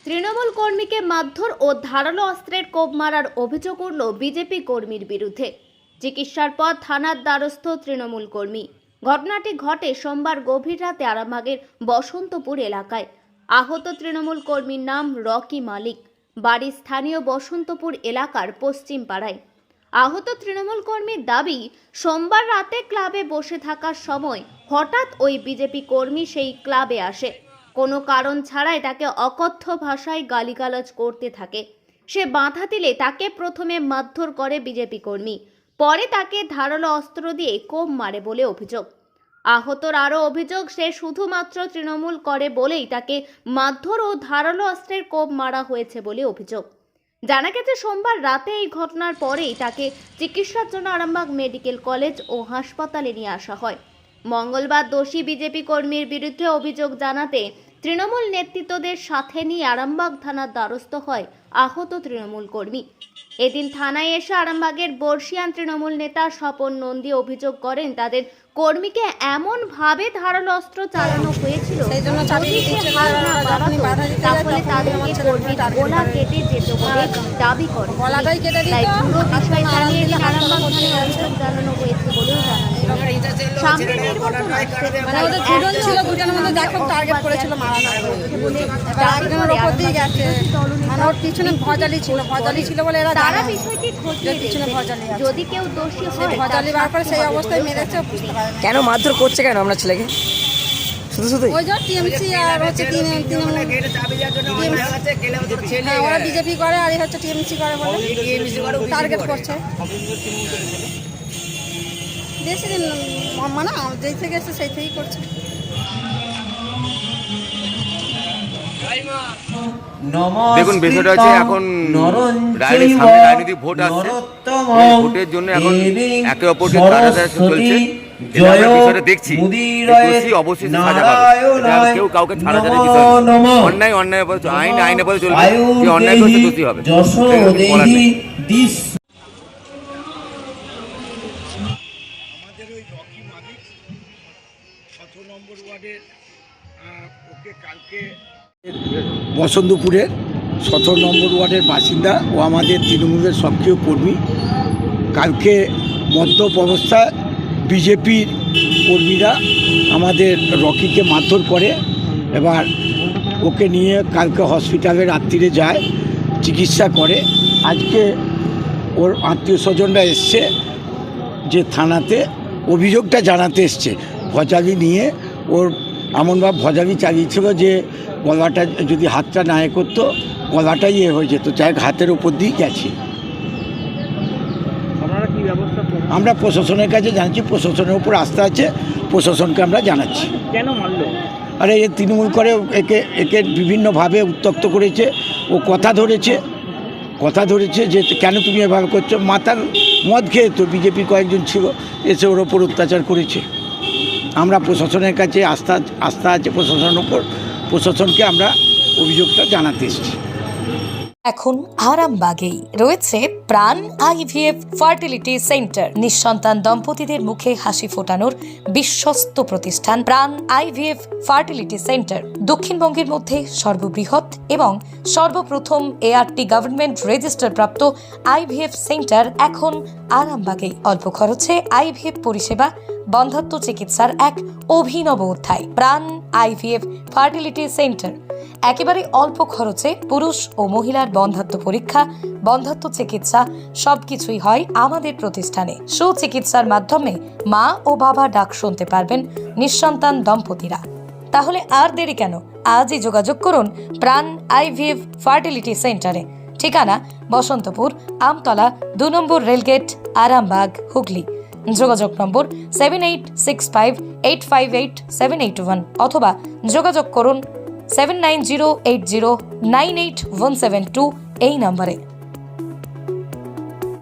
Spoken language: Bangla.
তৃণমূল কর্মীকে মারধর ও ধারালো অস্ত্রের কোপ মারার অভিযোগ উঠল বিজেপি কর্মীর বিরুদ্ধে। চিকিৎসার পর থানার দ্বারস্থ তৃণমূল কর্মী। ঘটনাটি ঘটে সোমবার গভীর রাতে আরামবাগের বসন্তপুর এলাকায়। আহত তৃণমূল কর্মীর নাম রকি মালিক, বাড়ি স্থানীয় বসন্তপুর এলাকার পশ্চিম পাড়ায়। আহত তৃণমূল কর্মীর দাবি, সোমবার রাতে ক্লাবে বসে থাকার সময় হঠাৎ ওই বিজেপি কর্মী সেই ক্লাবে আসে। কোনো কারণ ছাড়াই তাকে অকথ্য ভাষায় গালিগালাজ করতে থাকে। সে বাধা দিলে তাকে প্রথমে মারধর করে বিজেপি কর্মী, পরে তাকে ধারালো অস্ত্র দিয়ে কোপ মারে বলে অভিযোগ। আহতর আরও অভিযোগ, সে শুধুমাত্র তৃণমূল করে বলেই তাকে মারধর ও ধারালো অস্ত্রের কোপ মারা হয়েছে বলে অভিযোগ। জানা গেছে, সোমবার রাতে এই ঘটনার পরেই তাকে চিকিৎসার জন্য আরামবাগ মেডিকেল কলেজ ও হাসপাতালে নিয়ে আসা হয়। মঙ্গলবার দোষী বিজেপি কর্মীর বিরুদ্ধে অভিযোগ জানাতে তৃণমূল নেতৃত্বদের সাথে নিয়ে আরামবাগ থানার দ্বারস্থ হয় আহত তৃণমূল কর্মী। এদিন থানায় এসে আরামবাগের বর্ষিয়ান তৃণমূল নেতা স্বপন নন্দী অভিযোগ করেন, তাদের কর্মীকে এমন ভাবে ধারালো অস্ত্র চালানো হয়েছিল তাহলে তাদেরকে কর্মীর গলা কেটে যেত বলে দাবি করেন। তাই পুরো বিষয় জানিয়ে দিন আরামবাগ থানায় অভিযোগ জানানো হয়েছে বলেও জানান। সামনে নির্বাচন আসছে, তারা বিষয়টি খতিয়ে দেখছে। যদি কেউ দোষী হয় সেই অবস্থায় মেরেছে। কেন মারধর করছে কেন আপনার ছেলেকে? শুধু শুধু ওই যে টিএমসি আর হচ্ছে ওরা বিজেপি করে আর হচ্ছে টিএমসি করে বলে টার্গেট করছে। বেশি দিন মানে যেই থেকে এসে সেই থেকেই করছে। দেখুন, বিষয়টা হচ্ছে এখন রাজনৈতিক ভোট আসছে। ভোটের জন্য এখন একে অপরকে চলছে। বিষয়টা দেখছি, অবশ্যই সাজা পাবে। কেউ কাউকে ছাড়া ছাড়া বিষয় অন্যায় অন্যায় আইনের পথে চলবে, যে অন্যায় করছে দোষী হবে। আমাদের ওই রকি মালিক 17 নম্বর ওয়ার্ডের ওকে কালকে বসন্তপুরের 17 নম্বর ওয়ার্ডের বাসিন্দা ও আমাদের তৃণমূলের সক্রিয় কর্মী। কালকে মদ্যপ অবস্থায় বিজেপির কর্মীরা আমাদের রকিকে মারধর করে। এবার ওকে নিয়ে কালকে হসপিটালে রাত্রিরে যায়, চিকিৎসা করে। আজকে ওর আত্মীয় স্বজনরা এসছে, যে থানাতে অভিযোগটা জানাতে এসছে। ভজালি নিয়ে ওর এমনভাবে ভজালি চালিয়েছিল যে গলাটা যদি হাতটা না করতো গলাটাই হয়ে যেত, চাই হাতের উপর দিয়ে গেছে। আমরা প্রশাসনের কাছে জানাচ্ছি, প্রশাসনের উপর আস্থা আছে, প্রশাসনকে আমরা জানাচ্ছি। কেন মারলো? আরে এ তৃণমূল করে একে বিভিন্নভাবে উত্ত্যক্ত করেছে। ও কথা ধরেছে যে কেন তুমি এভাবে করছো। মাথার মদ খেয়ে তো বিজেপির কয়েকজন ছিল, এসে ওর ওপর অত্যাচার করেছে। আমরা প্রশাসনের কাছে আস্থা আছে প্রশাসনের ওপর, প্রশাসনকে আমরা অভিযোগটা জানাতে এসেছি। এখন আরামবাগেই রয়েছে প্রাণ আইভিএফ ফার্টিলিটি সেন্টার। নিঃসন্তান দম্পতিদের মুখে হাসি ফোটানোর বিশ্বস্ত প্রতিষ্ঠান প্রাণ আইভিএফ ফার্টিলিটি সেন্টার। দক্ষিণবঙ্গের মধ্যে সর্ববৃহৎ এবং সর্বপ্রথম এআরটি গভর্নমেন্ট রেজিস্টার প্রাপ্ত আইভিএফ সেন্টার এখন আরামবাগেই। অল্প খরচে আইভিএফ পরিষেবা, বন্ধ্যাত্ব চিকিৎসার এক অভিনব অধ্যায়। প্রাণ আইভিএফ ফার্টিলিটি সেন্টার একেবারে অল্প খরচে পুরুষ ও মহিলার বন্ধ্যাত্ব পরীক্ষা, বন্ধ্যাত্ব চিকিৎসা সবকিছুই হয় আমাদের প্রতিষ্ঠানে। সুচিকিৎসার মাধ্যমে মা ও বাবা ডাক শুনতে পারবেন নিঃসন্তান দম্পতিরা। তাহলে আর দেরি কেন? আজই যোগাযোগ করুন প্রাণ আইভিএফ ফার্টিলিটি সেন্টারে। ঠিকানা বসন্তপুর, আমতলা, 2 নম্বর রেলগেট, আরামবাগ, হুগলি। যোগাযোগ নম্বর 7865858781 অথবা যোগাযোগ করুন 7908098172 এই নম্বরে।